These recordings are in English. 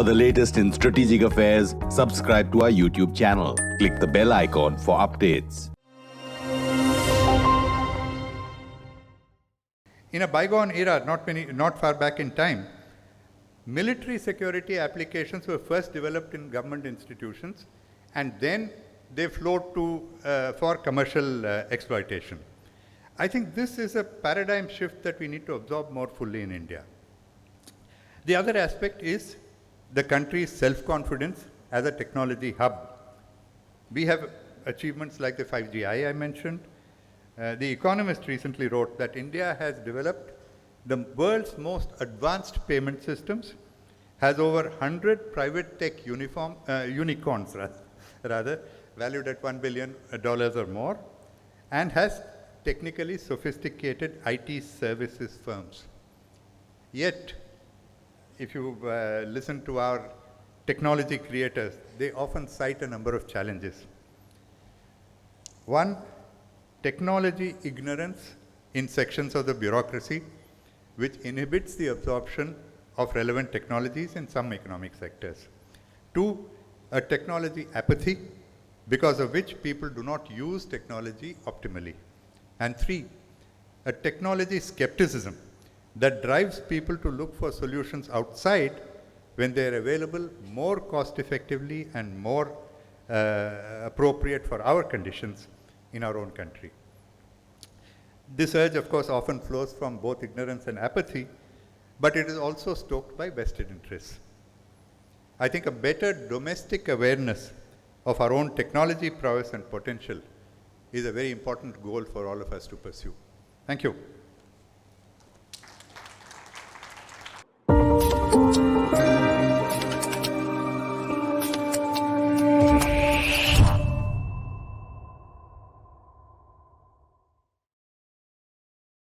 For the latest in strategic affairs, subscribe to our YouTube channel. Click the bell icon for updates. In a bygone era, not far back in time, military security applications were first developed in government institutions, and then they flowed to for commercial exploitation. I think this is a paradigm shift that we need to absorb more fully in India. The other aspect is the country's self-confidence as a technology hub. We have achievements like the 5G I mentioned. The Economist recently wrote that India has developed the world's most advanced payment systems, has over 100 private tech unicorns, valued at $1 billion or more, and has technically sophisticated IT services firms. Yet, if you listen to our technology creators, they often cite a number of challenges. One, technology ignorance in sections of the bureaucracy, which inhibits the absorption of relevant technologies in some economic sectors. Two, a technology apathy, because of which people do not use technology optimally. And three, a technology skepticism that drives people to look for solutions outside when they are available more cost effectively and more appropriate for our conditions in our own country. This urge, of course, often flows from both ignorance and apathy, but it is also stoked by vested interests. I think a better domestic awareness of our own technology prowess and potential is a very important goal for all of us to pursue. Thank you.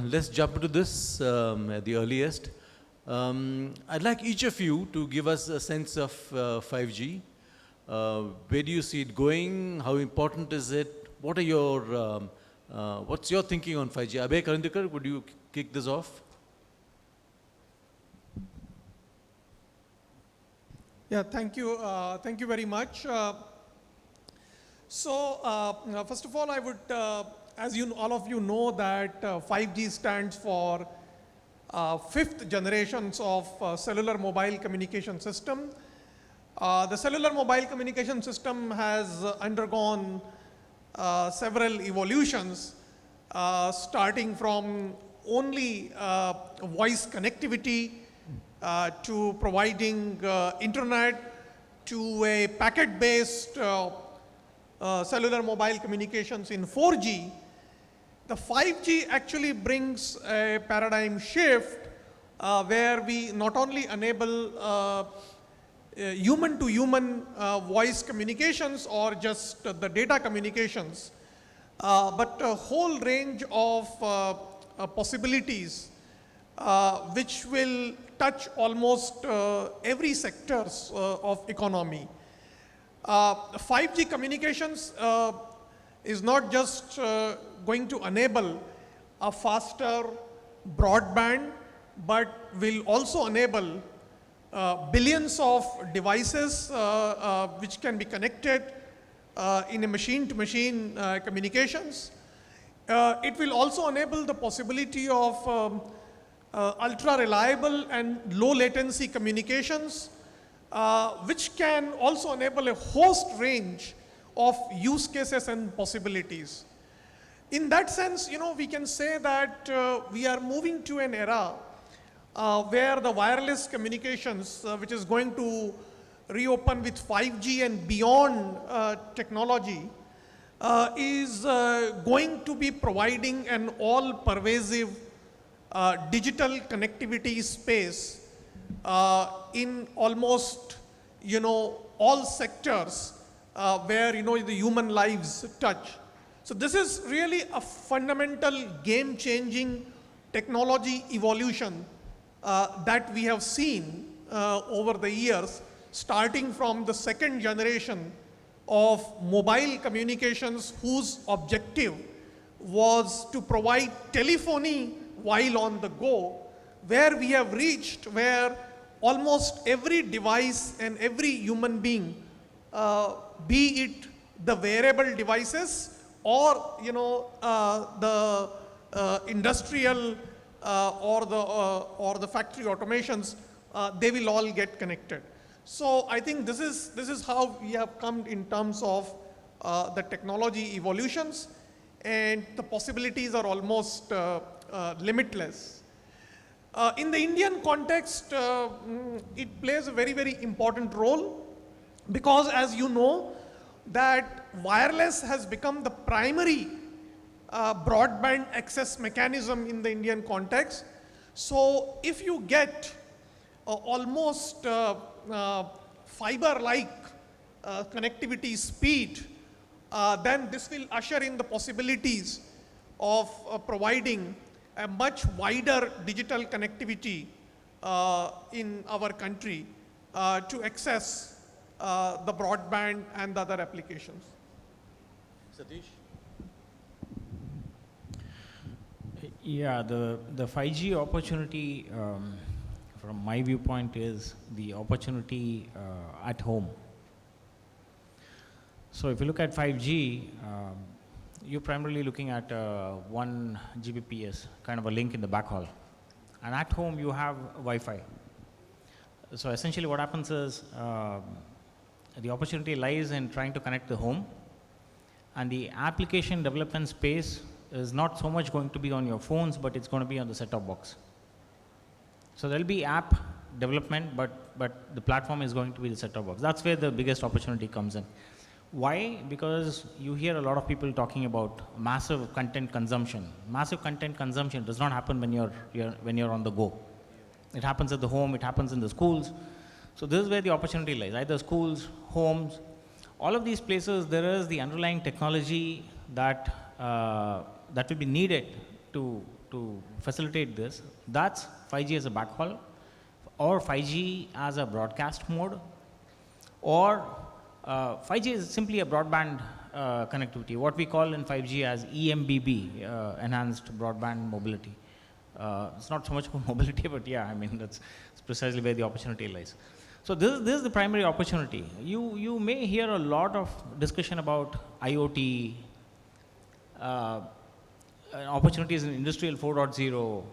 Let's jump into this at the earliest. I'd like each of you to give us a sense of 5G. Where do you see it going? How important is it? What are your, what's your thinking on 5G? Abhay Karandikar, would you kick this off? Yeah, thank you. Thank you very much. First of all, I would, as all of you know, that 5G stands for fifth generations of cellular mobile communication system. The cellular mobile communication system has undergone several evolutions, starting from only voice connectivity to providing internet to a packet-based cellular mobile communications in 4G. The 5G actually brings a paradigm shift where we not only enable human-to-human voice communications or just the data communications, but a whole range of possibilities which will touch almost every sectors of economy. 5G communications is not just going to enable a faster broadband, but will also enable billions of devices which can be connected in a machine-to-machine communications. It will also enable the possibility of ultra-reliable and low-latency communications, which can also enable a host range of use cases and possibilities. In that sense, we can say that we are moving to an era where the wireless communications, which is going to reopen with 5G and beyond technology, is going to be providing an all-pervasive digital connectivity space in almost, all sectors where, the human lives touch. So this is really a fundamental game-changing technology evolution that we have seen over the years, starting from the second generation of mobile communications whose objective was to provide telephony while on the go, where we have reached where almost every device and every human being, be it the wearable devices or the industrial or the factory automations, they will all get connected. So I think this is how we have come in terms of the technology evolutions, and the possibilities are almost limitless. In the Indian context, it plays a very, very important role, because as you know, that wireless has become the primary broadband access mechanism in the Indian context. So if you get almost fiber-like connectivity speed, then this will usher in the possibilities of providing a much wider digital connectivity in our country to access the broadband and the other applications. Satish? Yeah, the 5G opportunity, from my viewpoint, is the opportunity at home. So if you look at 5G, you're primarily looking at 1 Gbps, kind of a link in the backhaul. And at home, you have Wi-Fi. So essentially what happens is, the opportunity lies in trying to connect the home, and the application development space is not so much going to be on your phones, but it's going to be on the set-top box. So there'll be app development, but the platform is going to be the set-top box. That's where the biggest opportunity comes in. Why? Because you hear a lot of people talking about massive content consumption. Massive content consumption does not happen when you're on the go. It happens at the home, it happens in the schools. So this is where the opportunity lies, either schools, homes, all of these places. There is the underlying technology that will be needed to facilitate this. That's 5G as a backhaul, or 5G as a broadcast mode, or 5G is simply a broadband connectivity, what we call in 5G as EMBB, enhanced broadband mobility. It's not so much about mobility, but yeah, I mean, that's precisely where the opportunity lies. So this is the primary opportunity. You may hear a lot of discussion about IoT, opportunities in Industrial 4.0.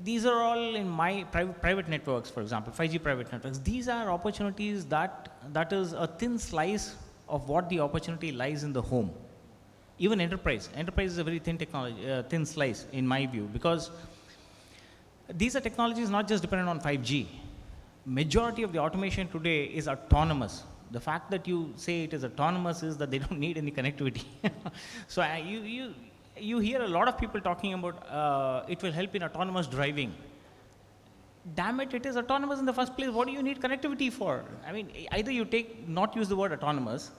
These are all in my private networks, for example, 5G private networks. These are opportunities that is a thin slice of what the opportunity lies in the home. Even enterprise is a very thin technology, thin slice in my view, because these are technologies not just dependent on 5G. Majority of the automation today is autonomous. The fact that you say it is autonomous is that they don't need any connectivity. So you hear a lot of people talking about it will help in autonomous driving. Damn it, it is autonomous in the first place. What do you need connectivity for? I mean, either you not use the word autonomous,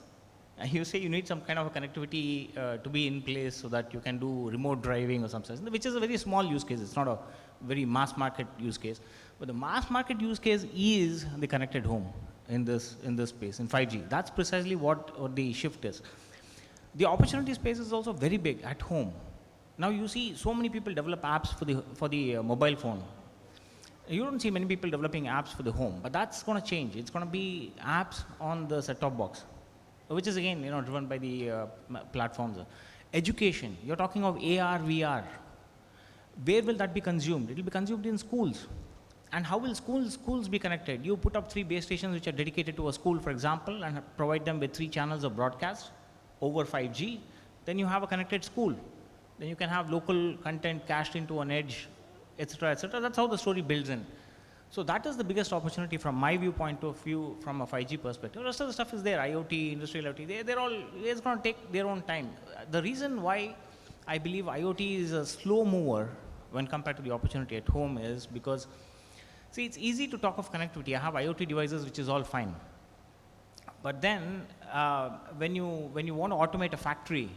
you say you need some kind of a connectivity to be in place so that you can do remote driving or something, which is a very small use case. It's not a very mass market use case. But the mass market use case is the connected home in this space, in 5G. That's precisely what the shift is. The opportunity space is also very big at home. Now you see so many people develop apps for the mobile phone. You don't see many people developing apps for the home, but that's going to change. It's going to be apps on the set-top box, which is again driven by the platforms. Education, you're talking of AR, VR. Where will that be consumed? It will be consumed in schools. And how will schools be connected? You put up 3 base stations which are dedicated to a school, for example, and provide them with 3 channels of broadcast over 5G. Then you have a connected school. Then you can have local content cached into an edge, etc., etc. That's how the story builds in. So that is the biggest opportunity from my viewpoint of view from a 5G perspective. The rest of the stuff is there, IoT, industrial IoT, they're all, it's going to take their own time. The reason why I believe IoT is a slow mover when compared to the opportunity at home is because, see, it's easy to talk of connectivity. I have IoT devices, which is all fine. But then, when you want to automate a factory,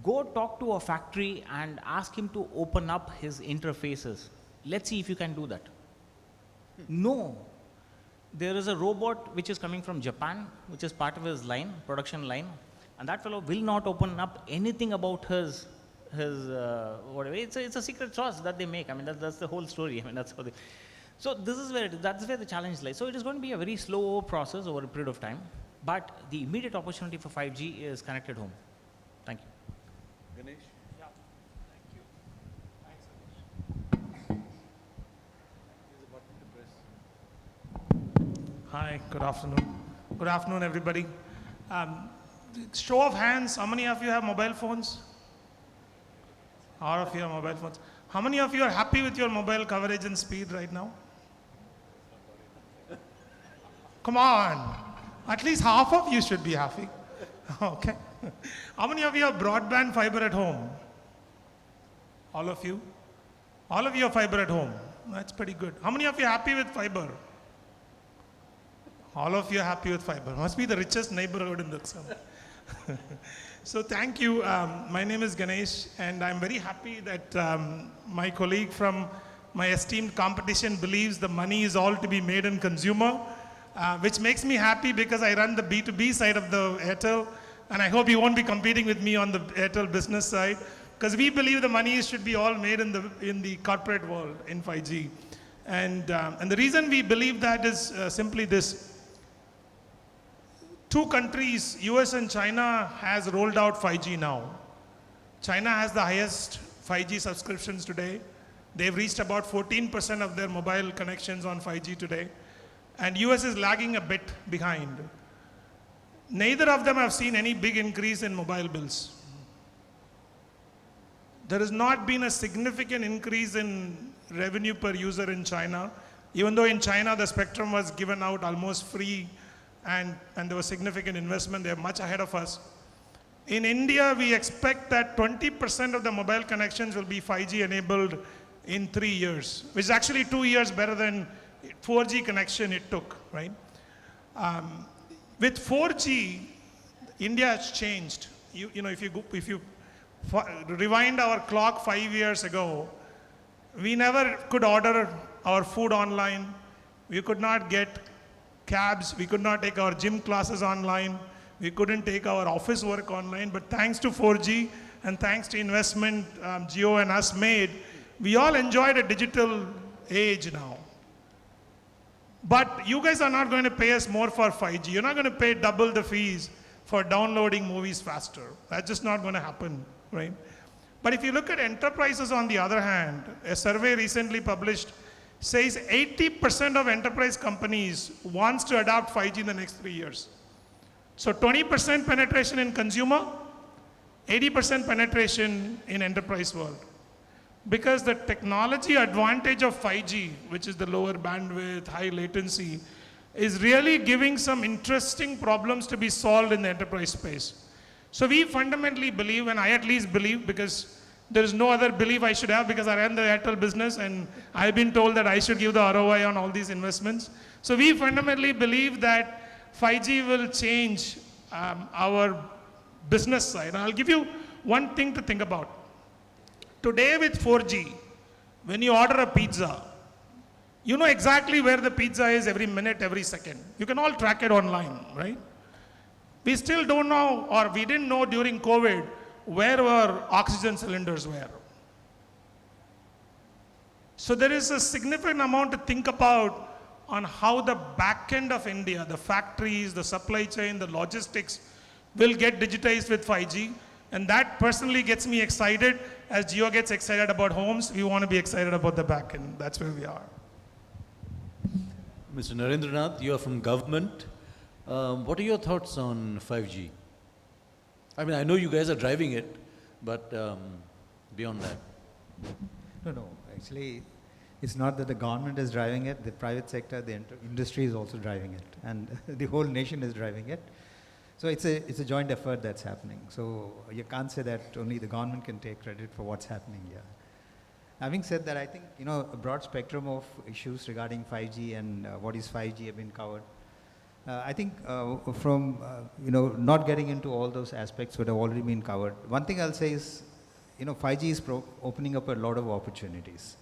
go talk to a factory and ask him to open up his interfaces. Let's see if you can do that. No. There is a robot which is coming from Japan, which is part of his production line, and that fellow will not open up anything about his whatever. It's a secret sauce that they make. I mean, that's the whole story. I mean, that's how they. So this is where that's where the challenge lies. So it is going to be a very slow process over a period of time, but the immediate opportunity for 5G is connected home. Thank you. Ganesh? Hi, good afternoon. Good afternoon, everybody. Show of hands, how many of you have mobile phones? All of you have mobile phones. How many of you are happy with your mobile coverage and speed right now? Come on, at least half of you should be happy. Okay. How many of you have broadband fiber at home? All of you? All of you have fiber at home. That's pretty good. How many of you are happy with fiber? All of you are happy with fiber. Must be the richest neighborhood in the sum. So thank you. My name is Ganesh, and I'm very happy that my colleague from my esteemed competition believes the money is all to be made in consumer, which makes me happy because I run the B2B side of the Airtel, and I hope you won't be competing with me on the Airtel business side, because we believe the money should be all made in the corporate world in 5G. And the reason we believe that is simply this. Two countries, US and China, has rolled out 5G now. China has the highest 5G subscriptions today. They've reached about 14% of their mobile connections on 5G today. And US is lagging a bit behind. Neither of them have seen any big increase in mobile bills. There has not been a significant increase in revenue per user in China, even though in China the spectrum was given out almost free, and there was significant investment. They're much ahead of us. In India, we expect that 20% of the mobile connections will be 5G enabled in 3 years, which is actually 2 years better than 4G connection it took, right? With 4G, India has changed. You know, if you rewind our clock 5 years ago, we never could order our food online. We could not get cabs. We could not take our gym classes online. We couldn't take our office work online. But thanks to 4G and thanks to investment Jio and us made, we all enjoyed a digital age now. But you guys are not going to pay us more for 5G. You're not going to pay double the fees for downloading movies faster. That's just not going to happen, right? But if you look at enterprises on the other hand, a survey recently published says 80% of enterprise companies wants to adopt 5G in the next 3 years. So 20% penetration in consumer, 80% penetration in enterprise world. Because the technology advantage of 5G, which is the lower bandwidth, high latency, is really giving some interesting problems to be solved in the enterprise space. So we fundamentally believe, and I at least believe, because there is no other belief I should have because I ran the Airtel business and I've been told that I should give the ROI on all these investments. So we fundamentally believe that 5G will change our business side. And I'll give you one thing to think about. Today with 4G, when you order a pizza, you know exactly where the pizza is every minute, every second. You can all track it online, right? We still don't know, or we didn't know during COVID, where our oxygen cylinders were. So there is a significant amount to think about on how the back end of India, the factories, the supply chain, the logistics will get digitized with 5G. And that personally gets me excited. As Jio gets excited about homes, we want to be excited about the back end. That's where we are. Mr. Narendranath, you are from government. What are your thoughts on 5G? I mean, I know you guys are driving it, but beyond that. No, actually, it's not that the government is driving it, the private sector, the industry is also driving it, and the whole nation is driving it. So it's a joint effort that's happening. So you can't say that only the government can take credit for what's happening here. Having said that, I think, a broad spectrum of issues regarding 5G and what is 5G have been covered. I think from, not getting into all those aspects would have already been covered. One thing I'll say is, 5G is opening up a lot of opportunities.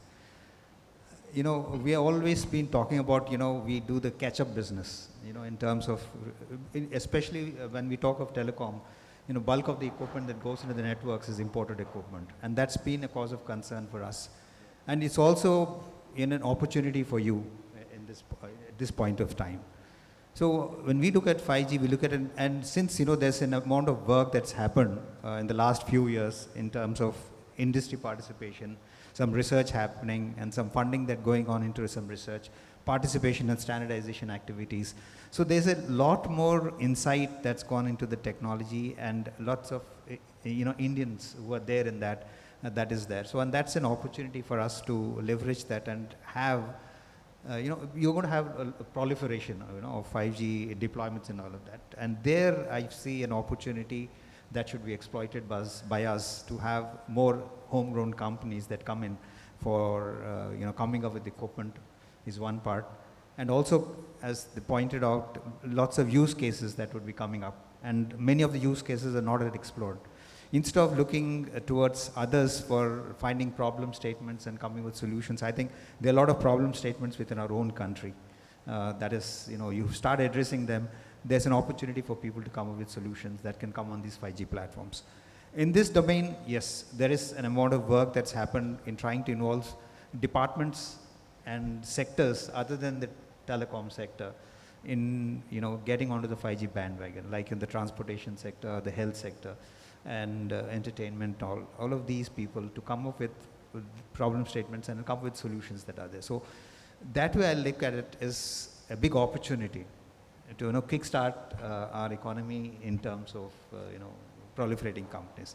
We have always been talking about, we do the catch-up business, in terms of, especially when we talk of telecom, bulk of the equipment that goes into the networks is imported equipment. And that's been a cause of concern for us. And it's also in an opportunity for you in this, at this point of time. So when we look at 5G, we look at it, and since there's an amount of work that's happened in the last few years in terms of industry participation, some research happening, and some funding that going on into some research, participation and standardization activities. So there's a lot more insight that's gone into the technology, and lots of Indians who are there in that, that is there. So, and that's an opportunity for us to leverage that and have, you're going to have a proliferation, of 5G deployments and all of that. And there I see an opportunity that should be exploited by us to have more homegrown companies that come in for, coming up with equipment is one part. And also, as they pointed out, lots of use cases that would be coming up. And many of the use cases are not yet explored. Instead of looking towards others for finding problem statements and coming with solutions, I think there are a lot of problem statements within our own country. That is, you start addressing them, there's an opportunity for people to come up with solutions that can come on these 5G platforms. In this domain, yes, there is an amount of work that's happened in trying to involve departments and sectors other than the telecom sector in, getting onto the 5G bandwagon, like in the transportation sector, the health sector, and entertainment, all of these people to come up with problem statements and come up with solutions that are there. So that way I look at it as a big opportunity to kickstart our economy in terms of proliferating companies.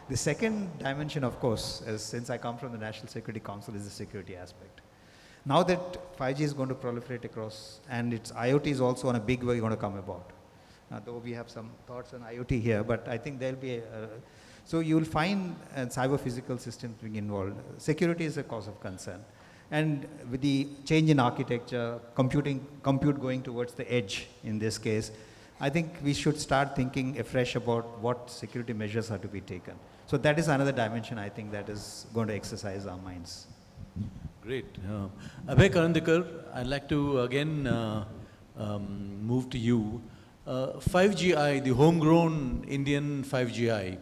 The second dimension, of course, is, since I come from the National Security Council, is the security aspect. Now that 5G is going to proliferate across, and its IoT is also on a big way going to come about. Though we have some thoughts on IoT here, but I think there'll be so you'll find cyber physical systems being involved. Security is a cause of concern. And with the change in architecture, compute going towards the edge in this case, I think we should start thinking afresh about what security measures are to be taken. So that is another dimension I think that is going to exercise our minds. Great. Abhay Karandikar, I'd like to again move to you. 5GI, the homegrown Indian 5GI,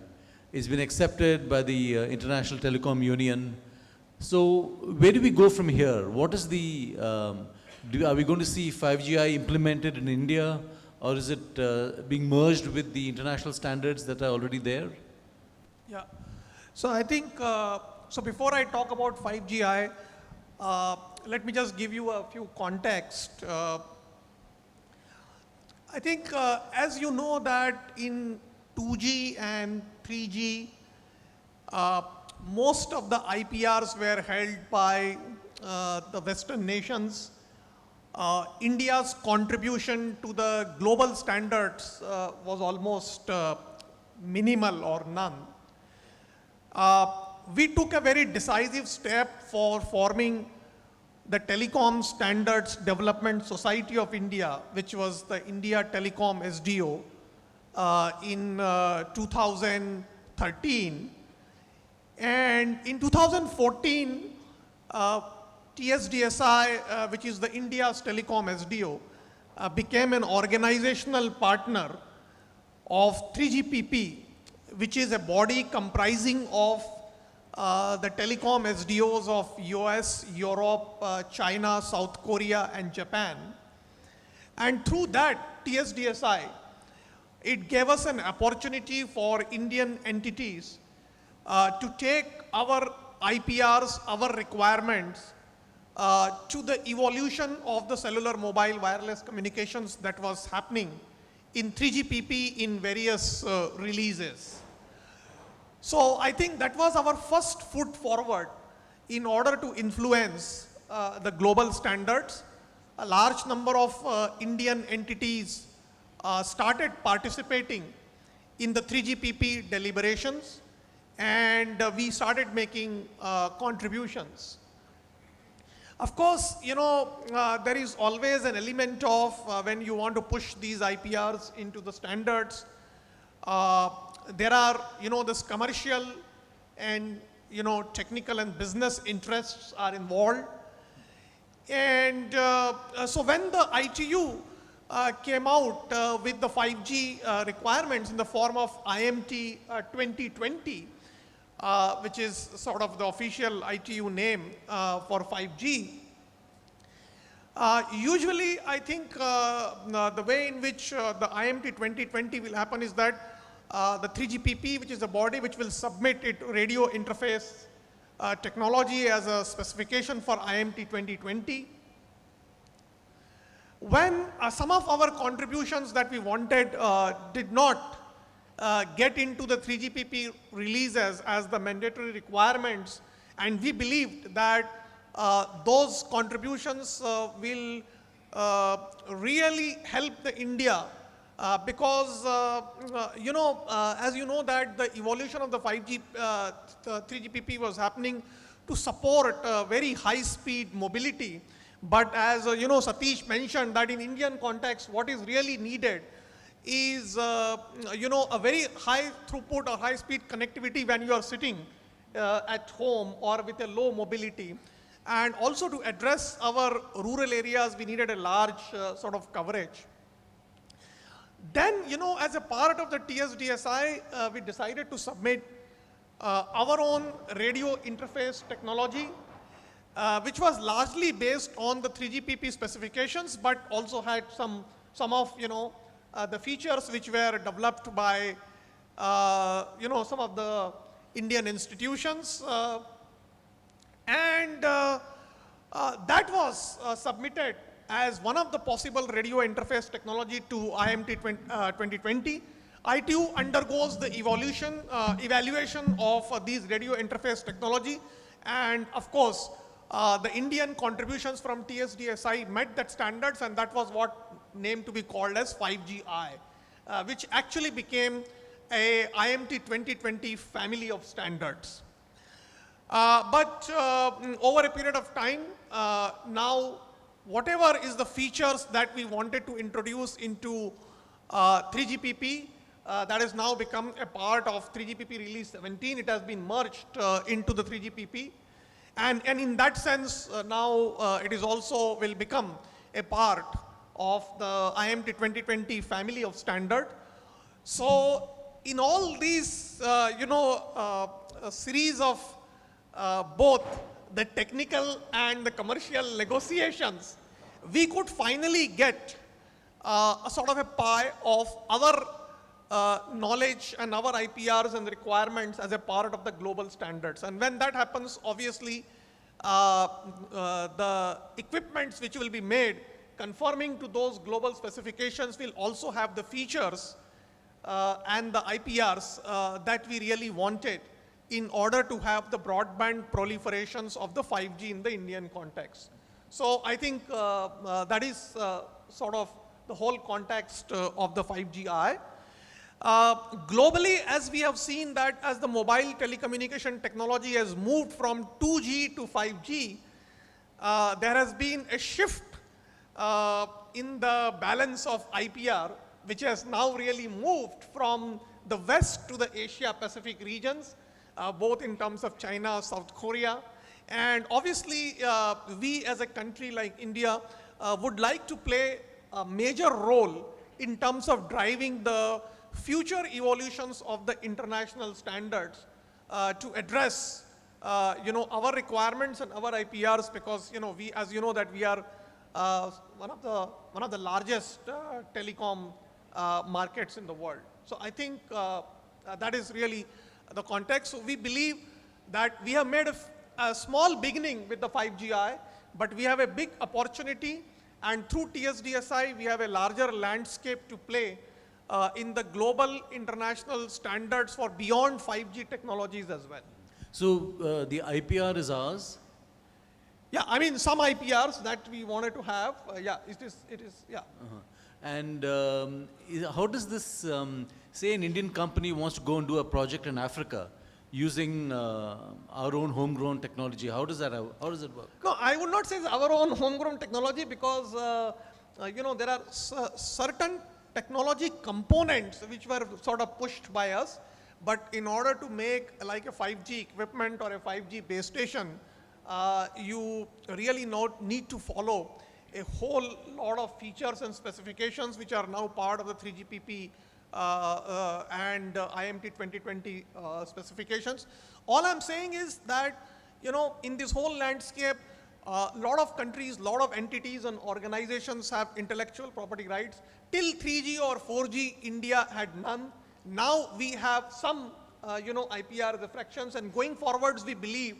has been accepted by the International Telecom Union. So where do we go from here? What is the, are we going to see 5GI implemented in India, or is it being merged with the international standards that are already there? Yeah. So I think, so before I talk about 5GI, let me just give you a few context. I think, as you know, that in 2G and 3G, most of the IPRs were held by the Western nations. India's contribution to the global standards was almost minimal or none. We took a very decisive step for forming the Telecom Standards Development Society of India, which was the India Telecom SDO, in 2013. And in 2014, TSDSI, which is the India's Telecom SDO, became an organizational partner of 3GPP, which is a body comprising of the telecom SDOs of US, Europe, China, South Korea, and Japan. And through that TSDSI, it gave us an opportunity for Indian entities to take our IPRs, our requirements, to the evolution of the cellular mobile wireless communications that was happening in 3GPP in various releases. So I think that was our first foot forward in order to influence the global standards. A large number of Indian entities started participating in the 3GPP deliberations, and we started making contributions. Of course, there is always an element of when you want to push these IPRs into the standards, there are, this commercial and, technical and business interests are involved. And so when the ITU came out with the 5G requirements in the form of IMT 2020, which is sort of the official ITU name for 5G, Usually, I think the way in which the IMT 2020 will happen is that the 3GPP, which is the body which will submit it radio interface technology as a specification for IMT 2020. When some of our contributions that we wanted did not get into the 3GPP releases as the mandatory requirements, and we believed that those contributions will really help the India because as you know that the evolution of the 5G, the 3GPP was happening to support very high speed mobility. But as Satish mentioned that in Indian context, what is really needed is a very high throughput or high speed connectivity when you are sitting at home or with a low mobility. And also to address our rural areas, we needed a large sort of coverage. Then, as a part of the TSDSI, we decided to submit our own radio interface technology, which was largely based on the 3GPP specifications, but also had some of the features which were developed by some of the Indian institutions, and that was submitted as one of the possible radio interface technology to IMT 2020. ITU undergoes the evaluation of these radio interface technology, and of course the Indian contributions from TSDSI met that standards, and that was what named to be called as 5GI, which actually became a IMT 2020 family of standards. But over a period of time, now whatever is the features that we wanted to introduce into 3GPP, that has now become a part of 3GPP release 17. It has been merged into the 3GPP. And in that sense, now it is also will become a part of the IMT 2020 family of standard. So in all these, a series of both the technical and the commercial negotiations, we could finally get a sort of a pie of our knowledge and our IPRs and requirements as a part of the global standards. And when that happens, obviously, the equipments which will be made conforming to those global specifications will also have the features and the IPRs that we really wanted in order to have the broadband proliferations of the 5G in the Indian context. So I think that is sort of the whole context of the 5GI. Globally, as we have seen that as the mobile telecommunication technology has moved from 2G to 5G, there has been a shift in the balance of IPR, which has now really moved from the West to the Asia Pacific regions, both in terms of China, South Korea. And obviously, we as a country like India would like to play a major role in terms of driving the future evolutions of the international standards to address our requirements and our IPRs, because we, as you know, that we are one of the largest telecom markets in the world. So I think that is really the context. So we believe that we have made a small beginning with the 5GI, but we have a big opportunity, and through TSDSI we have a larger landscape to play in the global international standards for beyond 5G technologies as well. So the IPR is ours? Yeah, I mean some IPRs that we wanted to have, yeah, it is, yeah. And how does this, say an Indian company wants to go and do a project in Africa using our own homegrown technology, how does it work? No, I would not say it's our own homegrown technology, because there are certain technology components which were sort of pushed by us, but in order to make like a 5G equipment or a 5G base station, you really need to follow a whole lot of features and specifications which are now part of the 3GPP and IMT 2020 specifications. All I'm saying is that, in this whole landscape, A lot of countries, lot of entities and organizations have intellectual property rights. Till 3G or 4G, India had none. Now we have some, IPR refractions, and going forwards, we believe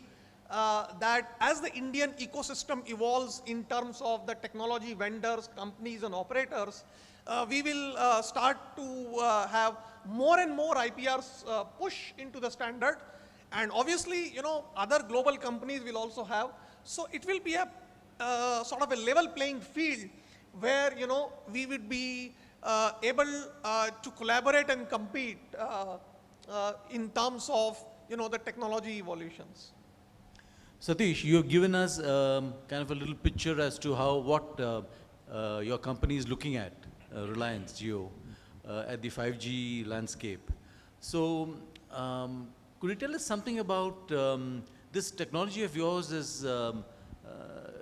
that as the Indian ecosystem evolves in terms of the technology vendors, companies, and operators, we will start to have more and more IPRs push into the standard. And obviously, other global companies will also have. So it will be a sort of a level playing field where, we would be able to collaborate and compete in terms of, the technology evolutions. Satish, you have given us kind of a little picture as to what your company is looking at, Reliance Jio, at the 5G landscape. So, could you tell us something about this technology of yours is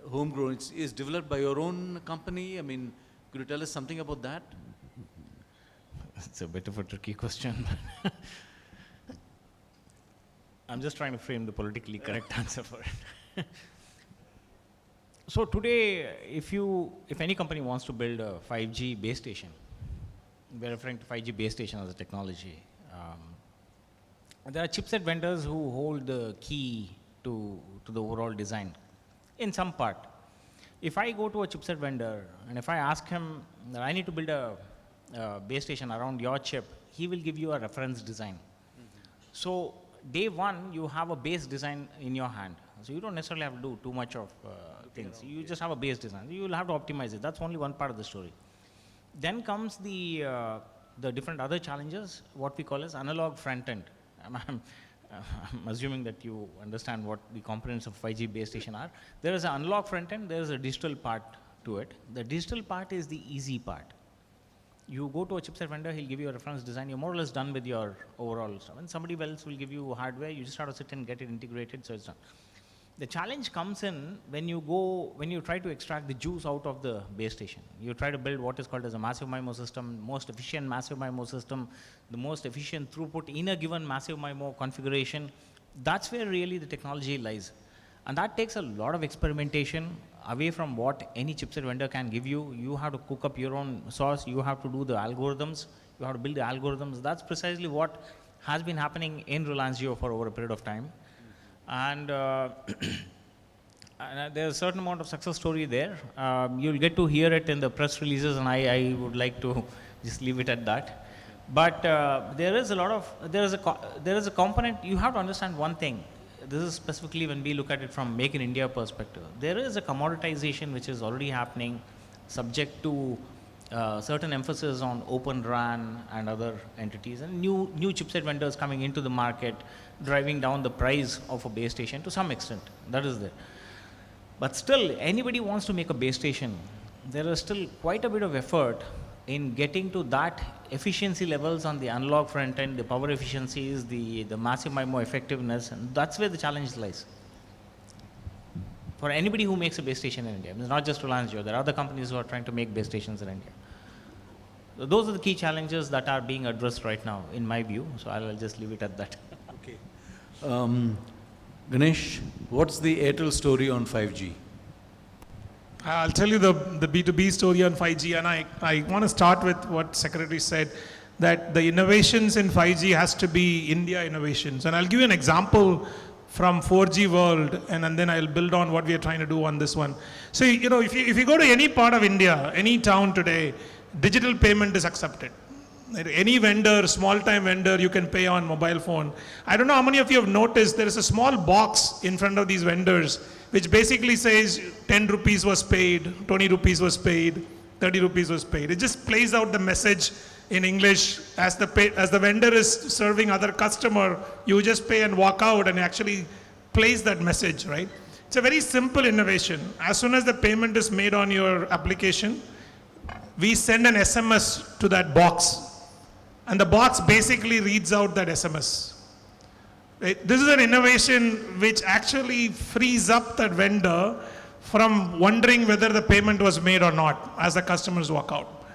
homegrown, is developed by your own company? I mean, could you tell us something about that? It's a bit of a tricky question. I'm just trying to frame the politically correct answer for it. So today, if any company wants to build a 5G base station, we're referring to 5G base station as a technology. There are chipset vendors who hold the key to the overall design, in some part. If I go to a chipset vendor and if I ask him that I need to build a base station around your chip, he will give you a reference design. So day one, you have a base design in your hand. So you don't necessarily have to do too much of things. You just have a base design. You will have to optimize it. That's only one part of the story. Then comes the different other challenges, what we call as analog front end. I'm assuming that you understand what the components of 5G base station are. There is an analog front end, there is a digital part to it. The digital part is the easy part. You go to a chipset vendor, he'll give you a reference design, you're more or less done with your overall stuff. And somebody else will give you hardware, you just have to sit and get it integrated, so it's done. The challenge comes in when you try to extract the juice out of the base station. You try to build what is called as a massive MIMO system, most efficient massive MIMO system, the most efficient throughput in a given massive MIMO configuration. That's where really the technology lies. And that takes a lot of experimentation away from what any chipset vendor can give you. You have to cook up your own sauce, you have to do the algorithms, you have to build the algorithms. That's precisely what has been happening in Reliance Jio for over a period of time. And there's a certain amount of success story there. You'll get to hear it in the press releases, and I would like to just leave it at that. But there is a component. You have to understand one thing. This is specifically when we look at it from Make in India perspective. There is a commoditization which is already happening, subject to certain emphasis on Open RAN and other entities, and new chipset vendors coming into the market, driving down the price of a base station to some extent. That is there. But still, anybody wants to make a base station, there is still quite a bit of effort in getting to that efficiency levels on the analog front end, the power efficiencies, the massive MIMO effectiveness, and that's where the challenge lies. For anybody who makes a base station in India, it's not just Reliance Jio, there are other companies who are trying to make base stations in India. So those are the key challenges that are being addressed right now, in my view, so I'll just leave it at that. Okay. Ganesh, what's the Airtel story on 5G? I'll tell you the B2B story on 5G, and I want to start with what Secretary said, that the innovations in 5G has to be India innovations. And I'll give you an example from 4G world, and then I'll build on what we are trying to do on this one. So, if you go to any part of India, any town today, digital payment is accepted. Any vendor, small-time vendor, you can pay on mobile phone. I don't know how many of you have noticed there is a small box in front of these vendors which basically says 10 rupees was paid, 20 rupees was paid, 30 rupees was paid. It just plays out the message in English. As the vendor is serving other customer, you just pay and walk out, and actually plays that message, right? It's a very simple innovation. As soon as the payment is made on your application, we send an SMS to that box. And the box basically reads out that SMS. Right? This is an innovation which actually frees up that vendor from wondering whether the payment was made or not as the customers walk out.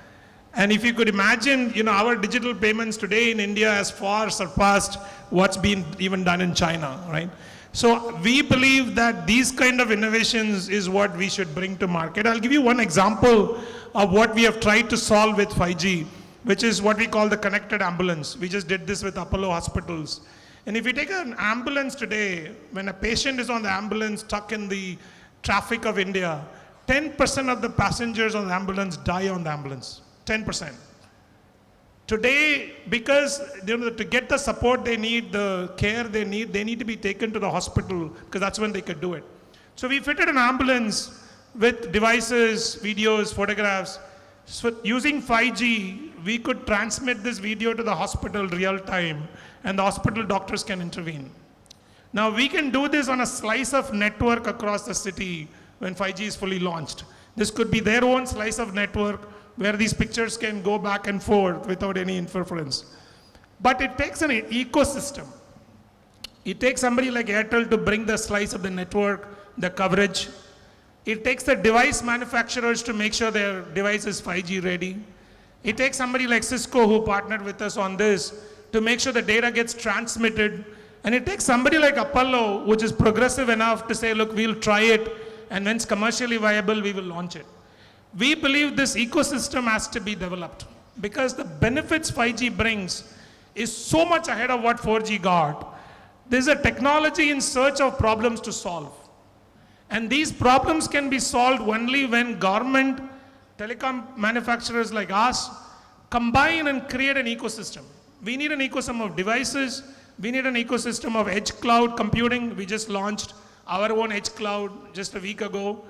And if you could imagine, our digital payments today in India has far surpassed what's been even done in China, right? So we believe that these kind of innovations is what we should bring to market. I'll give you one example of what we have tried to solve with 5G, which is what we call the connected ambulance. We just did this with Apollo hospitals. And if you take an ambulance today, when a patient is on the ambulance stuck in the traffic of India, 10% of the passengers on the ambulance die on the ambulance. 10%. Today, because to get the support they need, the care they need to be taken to the hospital, because that's when they could do it. So we fitted an ambulance with devices, videos, photographs. So using 5G, we could transmit this video to the hospital real time, and the hospital doctors can intervene. Now we can do this on a slice of network across the city when 5G is fully launched. This could be their own slice of network where these pictures can go back and forth without any interference. But it takes an ecosystem. It takes somebody like Airtel to bring the slice of the network, the coverage. It takes the device manufacturers to make sure their device is 5G ready. It takes somebody like Cisco who partnered with us on this to make sure the data gets transmitted. And it takes somebody like Apollo, which is progressive enough to say, look, we'll try it, and when it's commercially viable, we will launch it. We believe this ecosystem has to be developed because the benefits 5G brings is so much ahead of what 4G got. There's a technology in search of problems to solve. And these problems can be solved only when government, telecom manufacturers like us, combine and create an ecosystem. We need an ecosystem of devices. We need an ecosystem of edge cloud computing. We just launched our own edge cloud just a week ago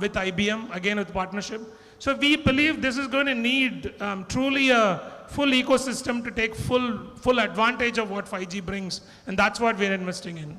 with IBM, again with partnership. So we believe this is going to need truly a full ecosystem to take full advantage of what 5G brings. And that's what we're investing in.